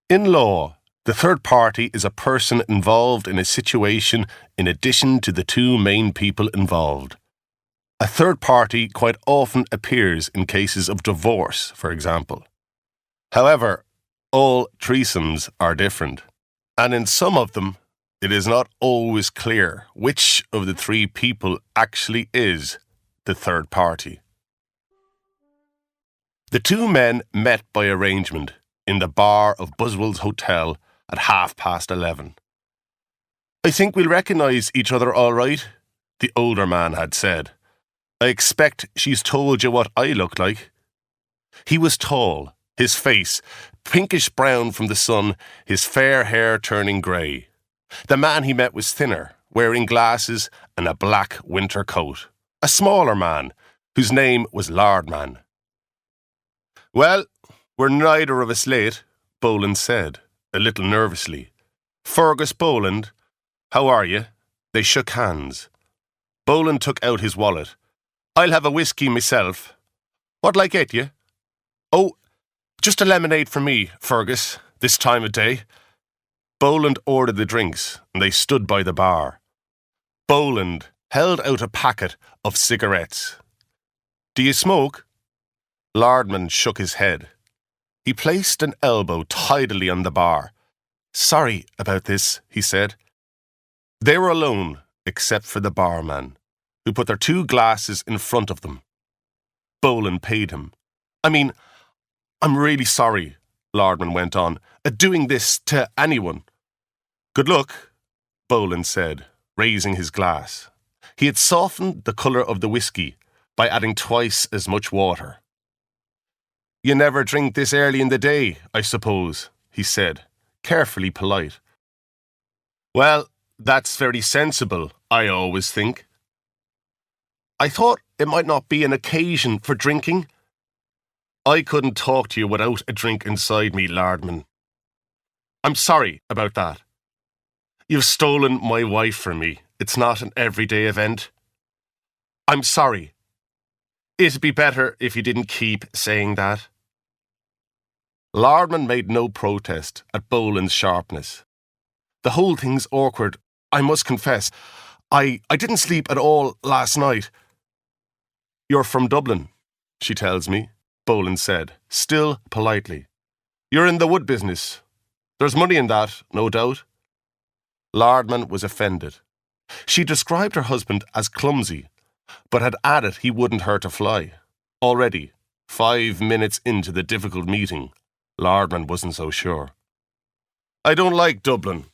In law, the third party is a person involved in a situation in addition to the two main people involved. A third party quite often appears in cases of divorce, for example. However, all threesomes are different, and in some of them, it is not always clear which of the three people actually is the third party. The two men met by arrangement in the bar of Buswell's Hotel at 11:30. "I think we'll recognise each other all right," the older man had said. "I expect she's told you what I look like." He was tall, his face pinkish brown from the sun, his fair hair turning grey. The man he met was thinner, wearing glasses and a black winter coat. A smaller man, whose name was Lardman. "Well, we're neither of us late," Boland said, a little nervously. "Fergus Boland, how are you?" They shook hands. Boland took out his wallet. "I'll have a whiskey myself. What'll I get you?" "Oh, just a lemonade for me, Fergus, this time of day." Boland ordered the drinks, and they stood by the bar. Boland held out a packet of cigarettes. "Do you smoke?" Lardman shook his head. He placed an elbow tidily on the bar. "Sorry about this," he said. They were alone, except for the barman, who put their two glasses in front of them. Boland paid him. I'm really sorry," Lardman went on, "doing this to anyone." "Good luck," Boland said, raising his glass. He had softened the colour of the whiskey by adding twice as much water. "You never drink this early in the day, I suppose," he said, carefully polite. "Well, that's very sensible, I always think." "I thought it might not be an occasion for drinking." "I couldn't talk to you without a drink inside me, Lardman. I'm sorry about that. You've stolen my wife from me. It's not an everyday event. I'm sorry. It'd be better if you didn't keep saying that." Lardman made no protest at Boland's sharpness. "The whole thing's awkward, I must confess. I didn't sleep at all last night." "You're from Dublin, she tells me," Boland said, still politely. "You're in the wood business. There's money in that, no doubt." Lardman was offended. She described her husband as clumsy, but had added he wouldn't hurt a fly. Already, 5 minutes into the difficult meeting, Lardman wasn't so sure. "I don't like Dublin,"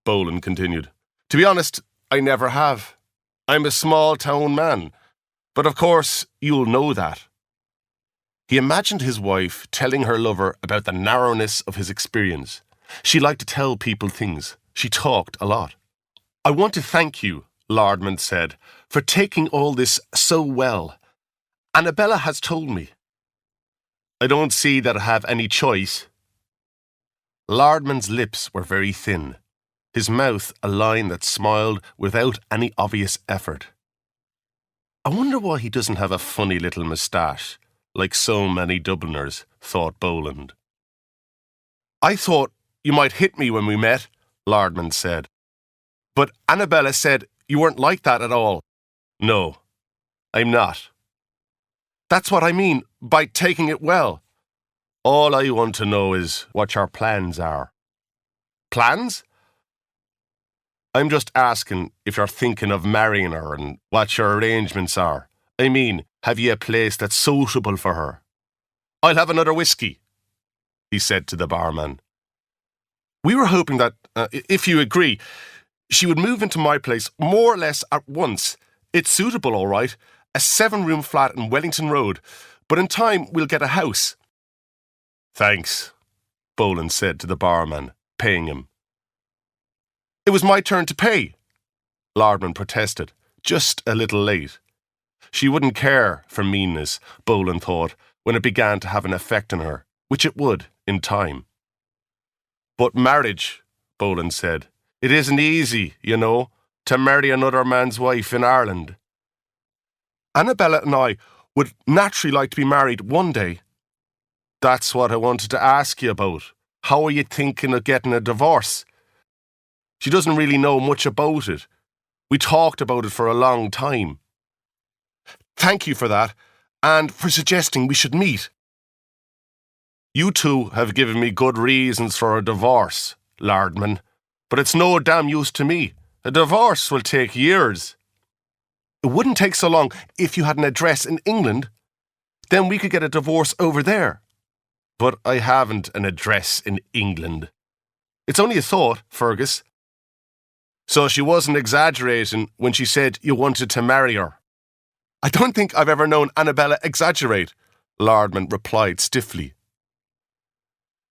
Boland continued. "To be honest, I never have. I'm a small-town man, but of course you'll know that." He imagined his wife telling her lover about the narrowness of his experience. She liked to tell people things. She talked a lot. "I want to thank you," Lardman said, "for taking all this so well. Annabella has told me." "I don't see that I have any choice." Lardman's lips were very thin, his mouth a line that smiled without any obvious effort. "I wonder why he doesn't have a funny little moustache, like so many Dubliners," thought Boland. "I thought you might hit me when we met," Lardman said. "But Annabella said you weren't like that at all." "No, I'm not. That's what I mean by taking it well. All I want to know is what your plans are." "Plans?" "I'm just asking if you're thinking of marrying her and what your arrangements are. Have you a place that's suitable for her?" "I'll have another whiskey," he said to the barman. "We were hoping that, if you agree, she would move into my place more or less at once. It's suitable, all right. A 7-room flat in Wellington Road, but in time we'll get a house." "Thanks," Boland said to the barman, paying him. "It was my turn to pay," Lardman protested, just a little late. She wouldn't care for meanness, Boland thought, when it began to have an effect on her, which it would, in time. "But marriage," Boland said, "it isn't easy, to marry another man's wife in Ireland." "Annabella and I would naturally like to be married one day." "That's what I wanted to ask you about," How are you thinking of getting a divorce? She doesn't really know much about it. We talked about it for a long time. Thank you for that, and for suggesting we should meet. You two have given me good reasons for a divorce, Lardman, but it's no damn use to me. A divorce will take years. It wouldn't take so long if you had an address in England. Then we could get a divorce over there. But I haven't an address in England. It's only a thought, Fergus. So she wasn't exaggerating when she said you wanted to marry her. I don't think I've ever known Annabella exaggerate, Lardman replied stiffly.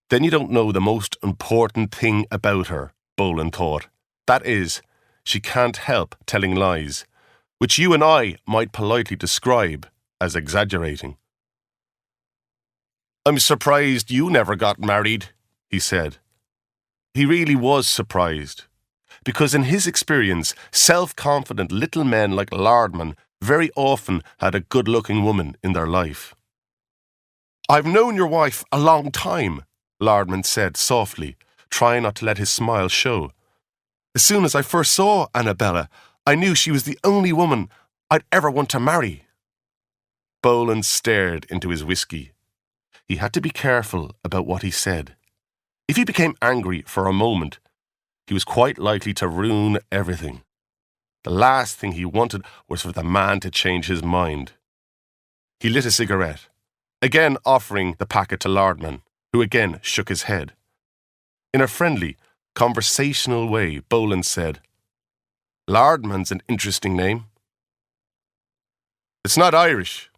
Then you don't know the most important thing about her, Boland thought. That is, she can't help telling lies, which you and I might politely describe as exaggerating. I'm surprised you never got married, he said. He really was surprised, because in his experience, self-confident little men like Lardman very often had a good-looking woman in their life. I've known your wife a long time, Lardman said softly, trying not to let his smile show. As soon as I first saw Annabella, I knew she was the only woman I'd ever want to marry. Boland stared into his whiskey. He had to be careful about what he said. If he became angry for a moment, he was quite likely to ruin everything. The last thing he wanted was for the man to change his mind. He lit a cigarette, again offering the packet to Lardman, who again shook his head. In a friendly, conversational way, Boland said, Lardman's an interesting name. It's not Irish.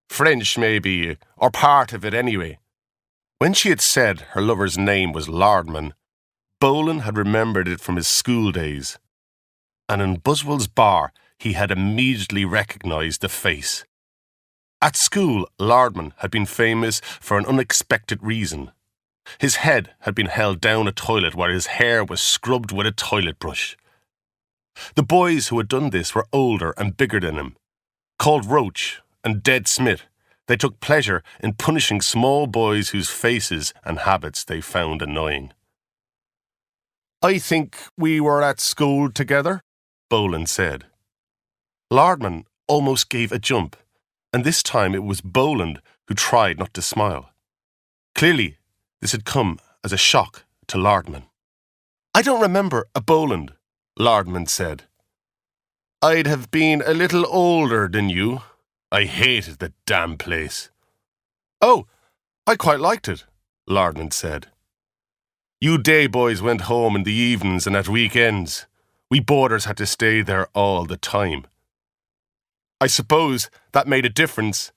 French, maybe, or part of it anyway. When she had said her lover's name was Lardman, Boland had remembered it from his school days, and in Buswell's bar he had immediately recognised the face. At school, Lardman had been famous for an unexpected reason. His head had been held down a toilet while his hair was scrubbed with a toilet brush. The boys who had done this were older and bigger than him. Called Roach and Dead Smith, they took pleasure in punishing small boys whose faces and habits they found annoying. I think we were at school together, Boland said. Lardman almost gave a jump, and this time it was Boland who tried not to smile. Clearly, this had come as a shock to Lardman. I don't remember a Boland, Lardman said. I'd have been a little older than you. I hated the damn place. Oh, I quite liked it, Lardman said. You day boys went home in the evenings and at weekends. We boarders had to stay there all the time. I suppose that made a difference.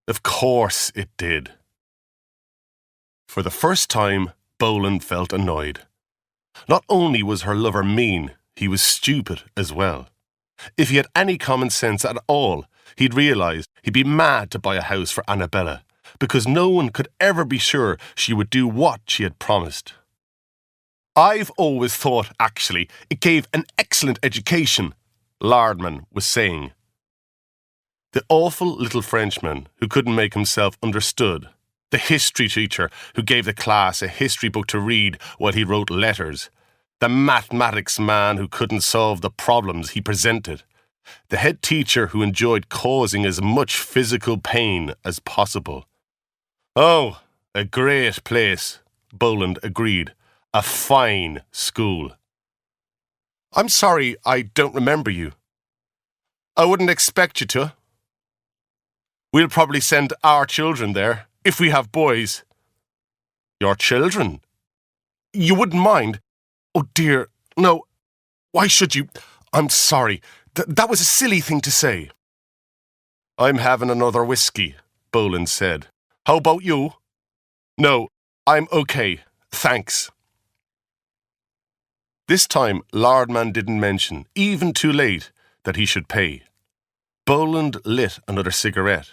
Of course it did. For the first time, Boland felt annoyed. Not only was her lover mean, he was stupid as well. If he had any common sense at all, he'd realised he'd be mad to buy a house for Annabella, because no one could ever be sure she would do what she had promised. I've always thought, actually, it gave an excellent education, Lardman was saying. The awful little Frenchman who couldn't make himself understood, the history teacher who gave the class a history book to read while he wrote letters, the mathematics man who couldn't solve the problems he presented, the head teacher who enjoyed causing as much physical pain as possible. Oh, a great place, Boland agreed. A fine school. I'm sorry I don't remember you. I wouldn't expect you to. We'll probably send our children there, if we have boys. Your children? You wouldn't mind? Oh dear, no. Why should you? I'm sorry. That was a silly thing to say. I'm having another whiskey, Boland said. How about you? No, I'm okay, thanks. This time, Lardman didn't mention, even too late, that he should pay. Boland lit another cigarette.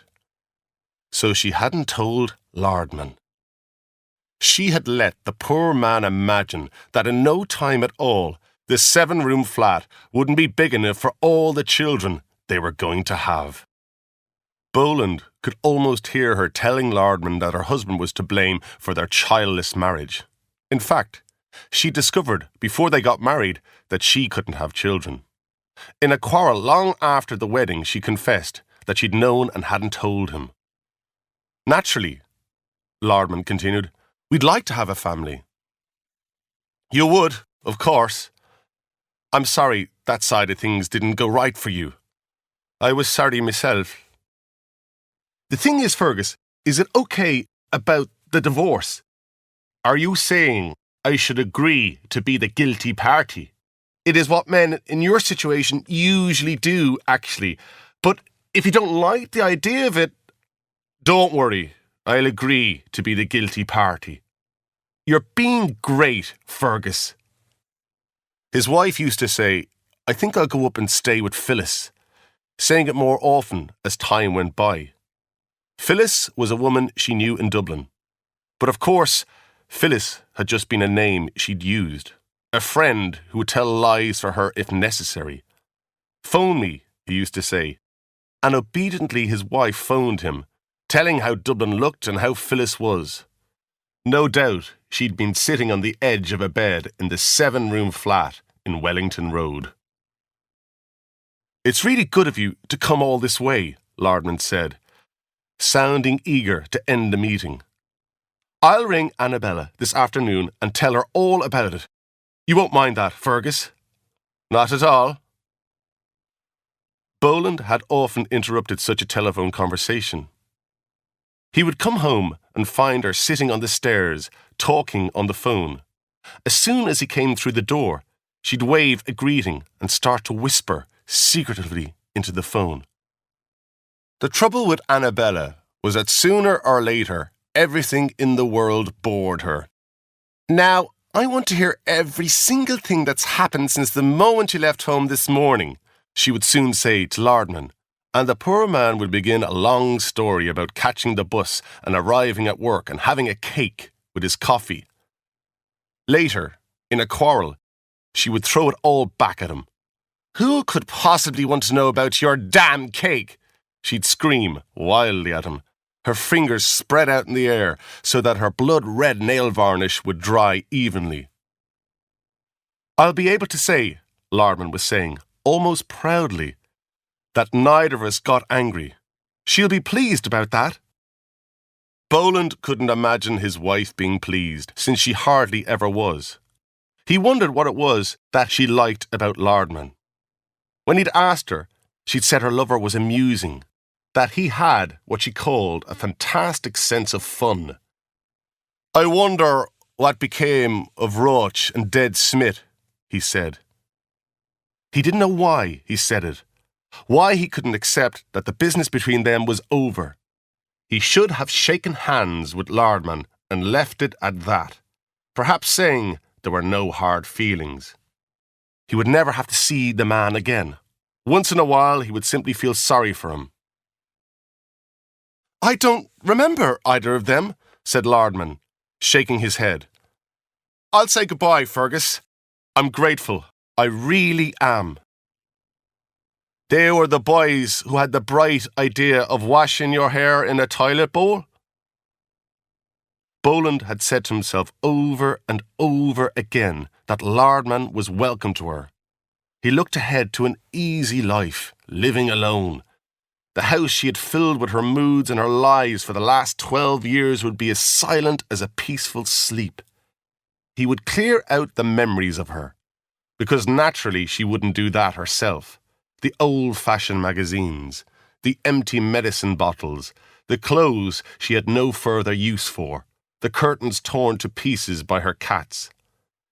So she hadn't told Lardman. She had let the poor man imagine that in no time at all, the 7-room flat wouldn't be big enough for all the children they were going to have. Boland could almost hear her telling Lardman that her husband was to blame for their childless marriage. In fact, she discovered before they got married that she couldn't have children. In a quarrel long after the wedding, she confessed that she'd known and hadn't told him. Naturally, Lardman continued, we'd like to have a family. You would, of course. I'm sorry that side of things didn't go right for you. I was sorry myself. The thing is, Fergus, is it okay about the divorce? Are you saying I should agree to be the guilty party? It is what men in your situation usually do, actually. But if you don't like the idea of it, don't worry. I'll agree to be the guilty party. You're being great, Fergus. His wife used to say, I think I'll go up and stay with Phyllis, saying it more often as time went by. Phyllis was a woman she knew in Dublin. But of course, Phyllis had just been a name she'd used. A friend who would tell lies for her if necessary. Phone me, he used to say. And obediently his wife phoned him, telling how Dublin looked and how Phyllis was. No doubt she'd been sitting on the edge of a bed in the 7-room flat in Wellington Road. It's really good of you to come all this way, Lardman said, sounding eager to end the meeting. I'll ring Annabella this afternoon and tell her all about it. You won't mind that, Fergus? Not at all. Boland had often interrupted such a telephone conversation. He would come home and find her sitting on the stairs, talking on the phone. As soon as he came through the door, she'd wave a greeting and start to whisper secretively into the phone. The trouble with Annabella was that sooner or later, everything in the world bored her. Now, I want to hear every single thing that's happened since the moment you left home this morning, she would soon say to Lardman, and the poor man would begin a long story about catching the bus and arriving at work and having a cake with his coffee. Later, in a quarrel, she would throw it all back at him. Who could possibly want to know about your damn cake? She'd scream wildly at him, her fingers spread out in the air so that her blood-red nail varnish would dry evenly. I'll be able to say, Lardman was saying, almost proudly, that neither of us got angry. She'll be pleased about that. Boland couldn't imagine his wife being pleased, since she hardly ever was. He wondered what it was that she liked about Lardman. When he'd asked her, she'd said her lover was amusing, that he had what she called a fantastic sense of fun. I wonder what became of Roach and Dead Smith, he said. He didn't know why he said it, why he couldn't accept that the business between them was over. He should have shaken hands with Lardman and left it at that, perhaps saying there were no hard feelings. He would never have to see the man again. Once in a while, he would simply feel sorry for him. I don't remember either of them, said Lardman, shaking his head. I'll say goodbye, Fergus. I'm grateful. I really am. They were the boys who had the bright idea of washing your hair in a toilet bowl? Boland had said to himself over and over again that Lardman was welcome to her. He looked ahead to an easy life, living alone. The house she had filled with her moods and her lies for the last 12 years would be as silent as a peaceful sleep. He would clear out the memories of her, because naturally she wouldn't do that herself. The old-fashioned magazines, the empty medicine bottles, the clothes she had no further use for, the curtains torn to pieces by her cats.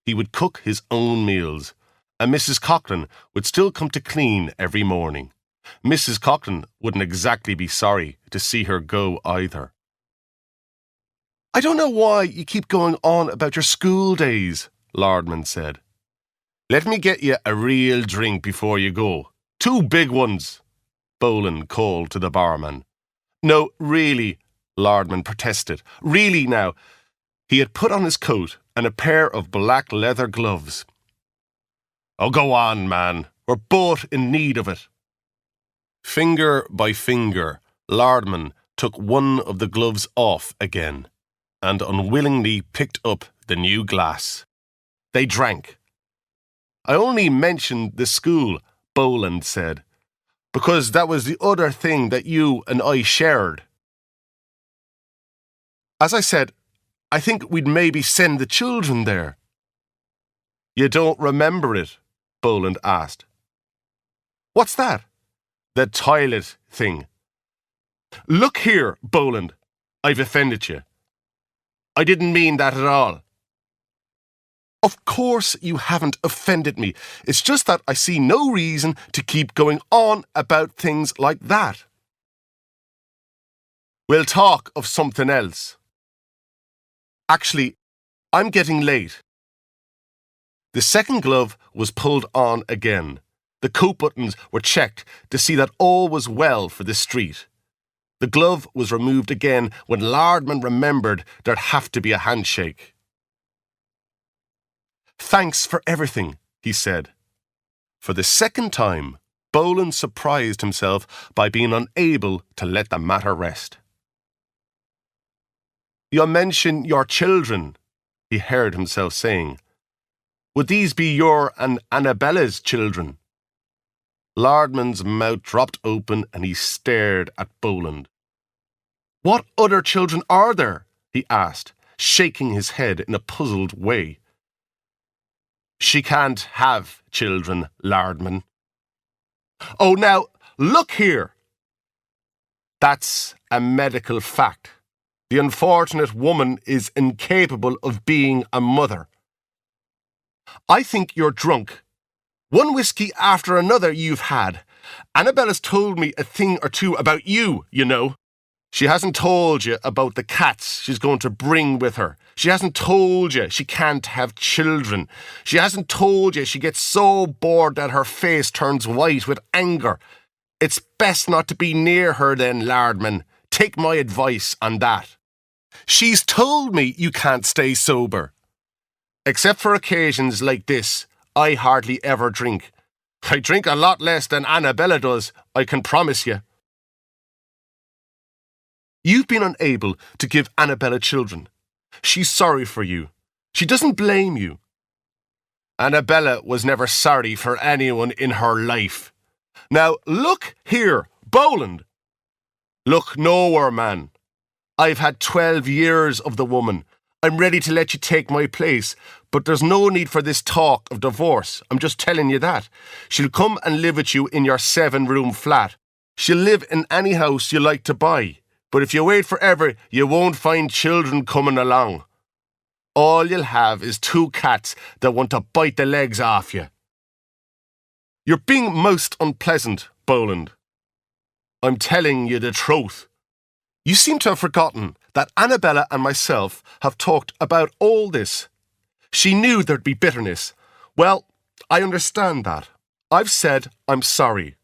He would cook his own meals, and Mrs. Coughlin would still come to clean every morning. Mrs. Coughlin wouldn't exactly be sorry to see her go either. I don't know why you keep going on about your school days, Lardman said. Let me get you a real drink before you go. 2 big ones, Boland called to the barman. No, really, Lardman protested. Really now. He had put on his coat and a pair of black leather gloves. Oh, go on, man. We're both in need of it. Finger by finger, Lardman took one of the gloves off again. and unwillingly picked up the new glass. They drank. I only mentioned the school, Boland said, because that was the other thing that you and I shared. As I said, I think we'd maybe send the children there. You don't remember it? Boland asked. What's that? The toilet thing. Look here, Boland. I've offended you. I didn't mean that at all. Of course you haven't offended me. It's just that I see no reason to keep going on about things like that. We'll talk of something else. Actually, I'm getting late. The second glove was pulled on again. The coat buttons were checked to see that all was well for the street. The glove was removed again when Lardman remembered there'd have to be a handshake. Thanks for everything, he said. For the second time, Boland surprised himself by being unable to let the matter rest. You mention your children, he heard himself saying. Would these be your and Annabella's children? Lardman's mouth dropped open and he stared at Boland. What other children are there? He asked, shaking his head in a puzzled way. She can't have children, Lardman. Oh, now, look here. That's a medical fact. The unfortunate woman is incapable of being a mother. I think you're drunk. One whiskey after another you've had. Annabella's told me a thing or two about you, you know. She hasn't told you about the cats she's going to bring with her. She hasn't told you she can't have children. She hasn't told you she gets so bored that her face turns white with anger. It's best not to be near her then, Lardman. Take my advice on that. She's told me you can't stay sober. Except for occasions like this, I hardly ever drink. I drink a lot less than Annabella does, I can promise you. You've been unable to give Annabella children. She's sorry for you. She doesn't blame you. Annabella was never sorry for anyone in her life. Now, look here, Boland. Look nowhere, man. I've had 12 years of the woman. I'm ready to let you take my place, but there's no need for this talk of divorce. I'm just telling you that. She'll come and live with you in your 7-room flat. She'll live in any house you like to buy. But if you wait forever, you won't find children coming along. All you'll have is 2 cats that want to bite the legs off you. You're being most unpleasant, Boland. I'm telling you the truth. You seem to have forgotten that Annabella and myself have talked about all this. She knew there'd be bitterness. Well, I understand that. I've said I'm sorry.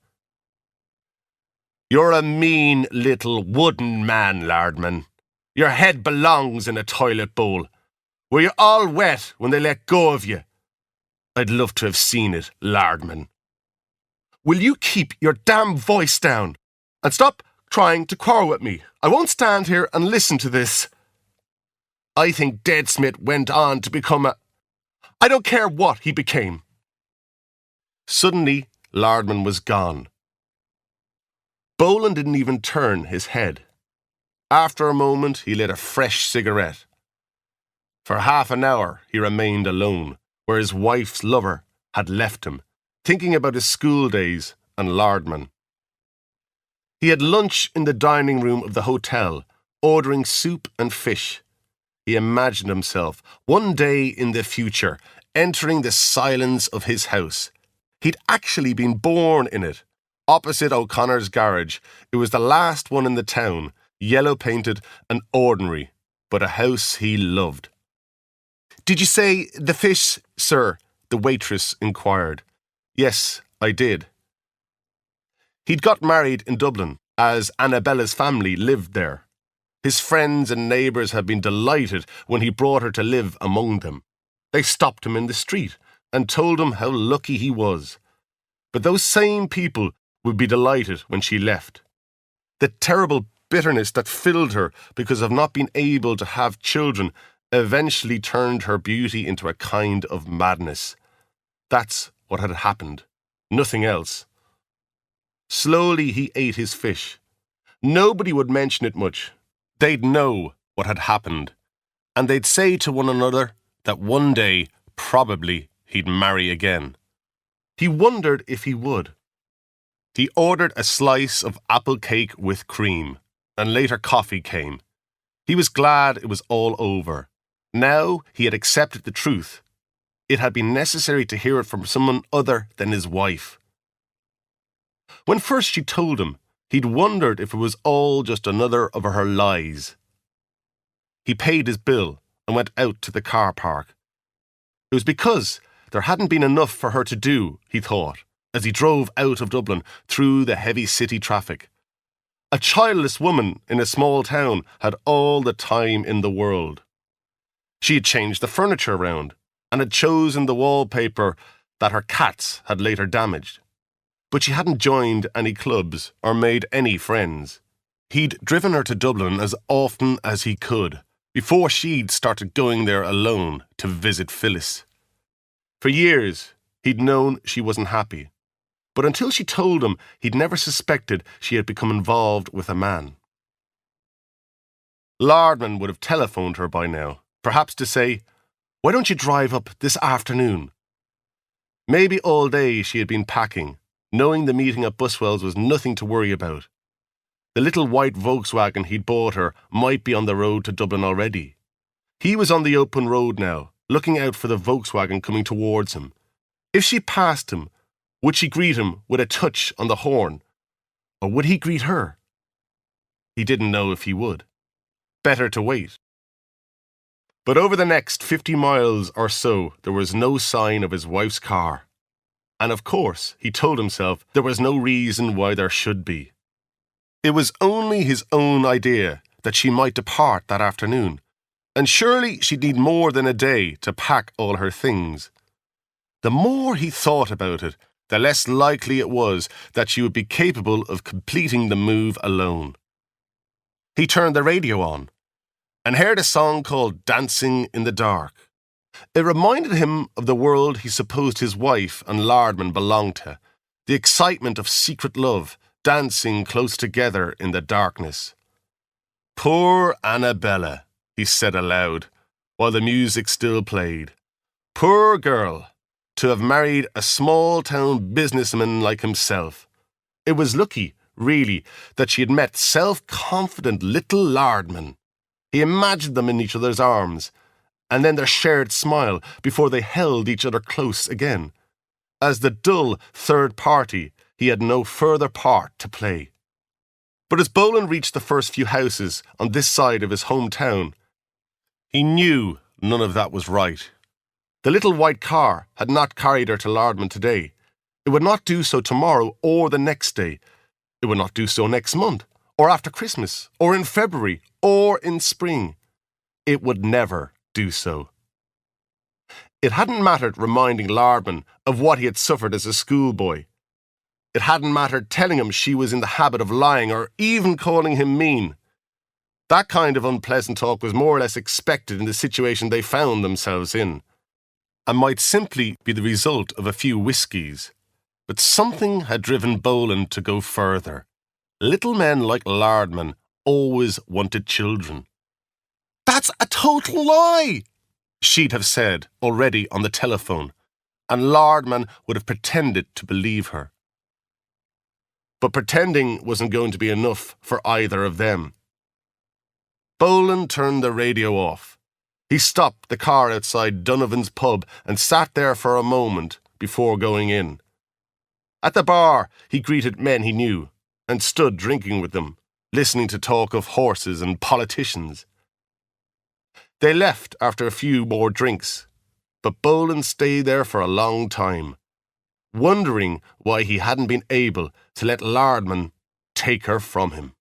You're a mean little wooden man, Lardman. Your head belongs in a toilet bowl. Were you all wet when they let go of you? I'd love to have seen it, Lardman. Will you keep your damn voice down and stop trying to quarrel with me? I won't stand here and listen to this. I think Deadsmith went on to become a... I don't care what he became. Suddenly, Lardman was gone. Boland didn't even turn his head. After a moment, he lit a fresh cigarette. For half an hour, he remained alone, where his wife's lover had left him, thinking about his school days and Lardman. He had lunch in the dining room of the hotel, ordering soup and fish. He imagined himself, one day in the future, entering the silence of his house. He'd actually been born in it, opposite O'Connor's garage. It was the last one in the town, yellow-painted and ordinary, but a house he loved. "Did you say the fish, sir?" the waitress inquired. "Yes, I did." He'd got married in Dublin, as Annabella's family lived there. His friends and neighbours had been delighted when he brought her to live among them. They stopped him in the street and told him how lucky he was. But those same people would be delighted when she left. The terrible bitterness that filled her because of not being able to have children eventually turned her beauty into a kind of madness. That's what had happened. Nothing else. Slowly he ate his fish. Nobody would mention it much. They'd know what had happened, and they'd say to one another that one day, probably, he'd marry again. He wondered if he would. He ordered a slice of apple cake with cream, and later coffee came. He was glad it was all over. Now he had accepted the truth. It had been necessary to hear it from someone other than his wife. When first she told him, he'd wondered if it was all just another of her lies. He paid his bill and went out to the car park. It was because there hadn't been enough for her to do, he thought, as he drove out of Dublin through the heavy city traffic. A childless woman in a small town had all the time in the world. She had changed the furniture around and had chosen the wallpaper that her cats had later damaged. But she hadn't joined any clubs or made any friends. He'd driven her to Dublin as often as he could, before she'd started going there alone to visit Phyllis. For years, he'd known she wasn't happy. But until she told him, he'd never suspected she had become involved with a man. Lardman would have telephoned her by now, perhaps to say, "Why don't you drive up this afternoon?" Maybe all day she had been packing, knowing the meeting at Buswell's was nothing to worry about. The little white Volkswagen he'd bought her might be on the road to Dublin already. He was on the open road now, looking out for the Volkswagen coming towards him. If she passed him, would she greet him with a touch on the horn? Or would he greet her? He didn't know if he would. Better to wait. But over the next 50 miles or so, there was no sign of his wife's car. And of course, he told himself there was no reason why there should be. It was only his own idea that she might depart that afternoon, and surely she'd need more than a day to pack all her things. The more he thought about it, the less likely it was that she would be capable of completing the move alone. He turned the radio on and heard a song called "Dancing in the Dark." It reminded him of the world he supposed his wife and Lardman belonged to, the excitement of secret love, dancing close together in the darkness. "Poor Annabella," he said aloud, while the music still played. "Poor girl, to have married a small-town businessman like himself. It was lucky, really, that she had met self-confident little Lardman. He imagined them in each other's arms, and then their shared smile before they held each other close again. As the dull third party, he had no further part to play. But as Boland reached the first few houses on this side of his hometown, he knew none of that was right. The little white car had not carried her to Lardman today. It would not do so tomorrow or the next day. It would not do so next month, or after Christmas, or in February, or in spring. It would never do so. It hadn't mattered reminding Lardman of what he had suffered as a schoolboy. It hadn't mattered telling him she was in the habit of lying or even calling him mean. That kind of unpleasant talk was more or less expected in the situation they found themselves in, and might simply be the result of a few whiskies. But something had driven Boland to go further. Little men like Lardman always wanted children. "That's a total lie," she'd have said already on the telephone, and Lardman would have pretended to believe her. But pretending wasn't going to be enough for either of them. Boland turned the radio off. He stopped the car outside Donovan's pub and sat there for a moment before going in. At the bar, he greeted men he knew and stood drinking with them, listening to talk of horses and politicians. They left after a few more drinks, but Boland stayed there for a long time, wondering why he hadn't been able to let Lardman take her from him.